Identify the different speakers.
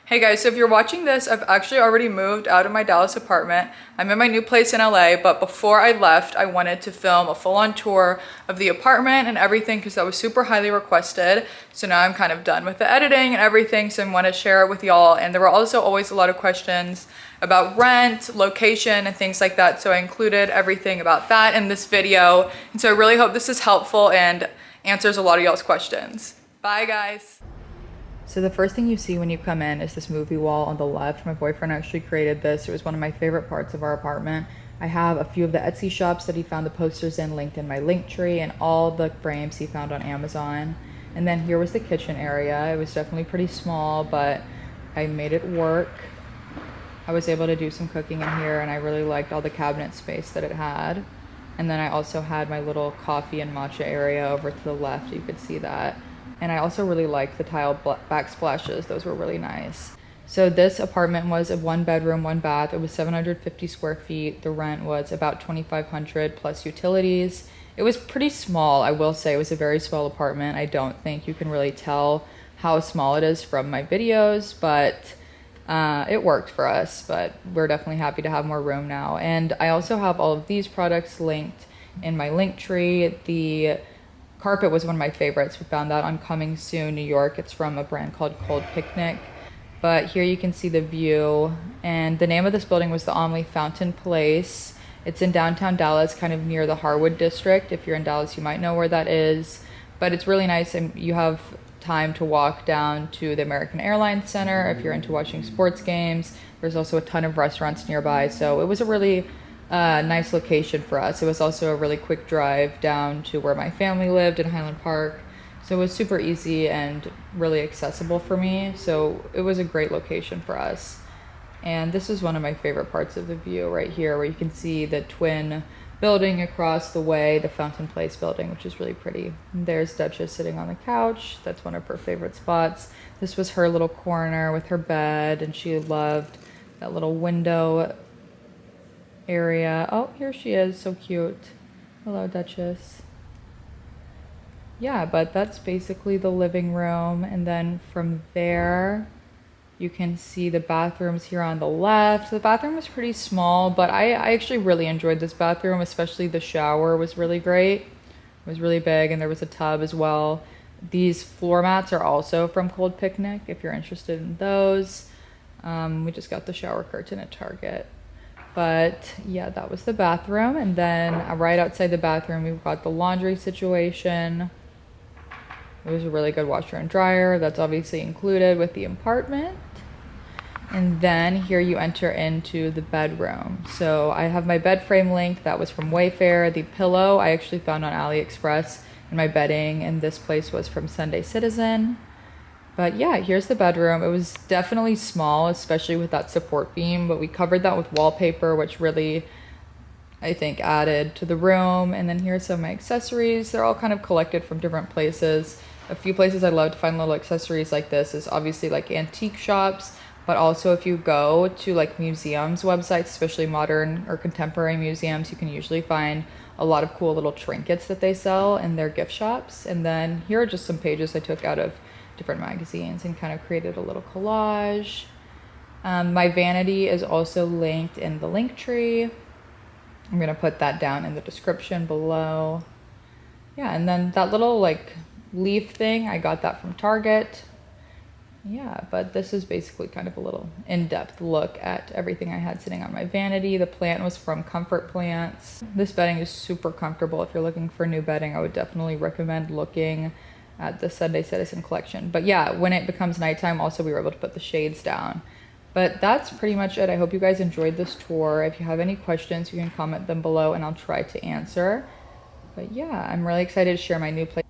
Speaker 1: Hey guys, so if you're watching this, I've actually already moved out of my Dallas apartment. I'm in my new place in LA, but before I left, I wanted to film a full-on tour of the apartment and everything because that was super highly requested. So now I'm kind of done with the editing and everything, so I want to share it with y'all. And there were also always a lot of questions about rent, location, and things like that. So I included everything about that in this video. And so I really hope this is helpful and answers a lot of y'all's questions. Bye guys. So the first thing you see when you come in is this movie wall on the left. My boyfriend actually created this. It was one of my favorite parts of our apartment. I have a few of the Etsy shops that he found the posters in linked in my link tree, and all the frames he found on Amazon. And then here was the kitchen area. It was definitely pretty small, but I made it work. I was able to do some cooking in here, and I really liked all the cabinet space that it had. And then I also had my little coffee and matcha area over to the left. You could see that. And I also really liked the tile backsplashes. Those were really nice. So this apartment was a 1-bedroom, 1-bath. It was 750 square feet. The rent was about $2,500 plus utilities. It was pretty small, I will say. It was a very small apartment. I don't think you can really tell how small it is from my videos, but it worked for us. But we're definitely happy to have more room now. And I also have all of these products linked in my link tree. The carpet was one of my favorites. We found that on Coming Soon, New York. It's from a brand called Cold Picnic. But here you can see the view. And the name of this building was the Omley Fountain Place. It's in downtown Dallas, kind of near the Harwood district. If you're in Dallas, you might know where that is. But it's really nice, and you have time to walk down to the American Airlines Center if you're into watching sports games. There's also a ton of restaurants nearby. So it was a really nice location for us. It was also a really quick drive down to where my family lived in Highland Park. So it was super easy and really accessible for me. So it was a great location for us. And this is one of my favorite parts of the view right here, where you can see the twin building across the way, the Fountain Place building, which is really pretty. And there's Duchess sitting on the couch. That's one of her favorite spots. This was her little corner with her bed, and she loved that little window area. Oh, here she is, so cute. Hello, Duchess. Yeah, but that's basically the living room, and then from there you can see the bathrooms here on the left. The bathroom was pretty small, but I actually really enjoyed this bathroom, especially the shower was really great. It was really big, and there was a tub as well. These floor mats are also from Cold Picnic if you're interested in those. We just got the shower curtain at Target. But yeah, that was the bathroom. And then right outside the bathroom, we've got the laundry situation. It was a really good washer and dryer. That's obviously included with the apartment. And then here you enter into the bedroom. So I have my bed frame link. That was from Wayfair. The pillow I actually found on AliExpress in my bedding. And this place was from Sunday Citizen. But yeah, here's the bedroom. It was definitely small, especially with that support beam, but we covered that with wallpaper, which really, I think, added to the room. And then here's some of my accessories. They're all kind of collected from different places. A few places I love to find little accessories like this is obviously like antique shops, but also if you go to like museums websites, especially modern or contemporary museums, you can usually find a lot of cool little trinkets that they sell in their gift shops. And then here are just some pages I took out of different magazines and kind of created a little collage. My vanity is also linked in the link tree. I'm gonna put that down in the description below. Yeah, and then that little like leaf thing, I got that from Target. Yeah, but this is basically kind of a little in-depth look at everything I had sitting on my vanity. The plant was from Comfort Plants. This bedding is super comfortable. If you're looking for new bedding, I would definitely recommend looking at the Sunday Citizen collection. But yeah, when it becomes nighttime, also we were able to put the shades down. But that's pretty much it. I hope you guys enjoyed this tour. If you have any questions, you can comment them below and I'll try to answer. But yeah, I'm really excited to share my new place.